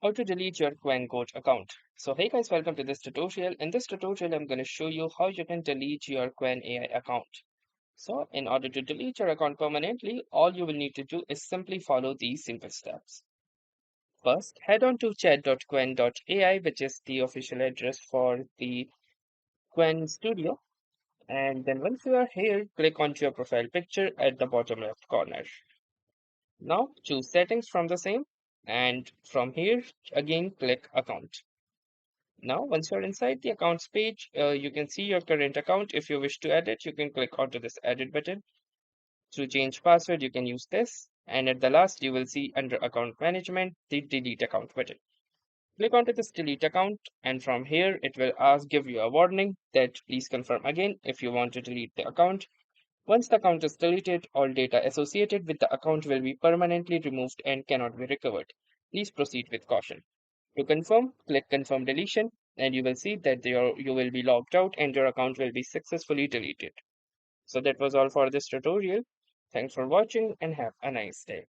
How to delete your Qwen account. So hey guys, welcome to this tutorial. In this tutorial, I'm going to show you how you can delete your Qwen AI account. So in order to delete your account permanently, all you will need to do is simply follow these simple steps. First, head on to chat.qwen.ai, which is the official address for the Qwen studio. And then once you are here, click onto your profile picture at the bottom left corner. Now choose settings from the same, and from here again click account. Now once you're inside the accounts page, you can see your current account. If you wish to edit, you can click onto this edit button. To change password, you can use this, and at the last you will see under account management the delete account button. Click onto this delete account, and from here it will give you a warning that please confirm again if you want to delete the account. Once the account is deleted, all data associated with the account will be permanently removed and cannot be recovered. Please proceed with caution. To confirm, click Confirm Deletion, and you will see that you will be logged out and your account will be successfully deleted. So that was all for this tutorial. Thanks for watching and have a nice day.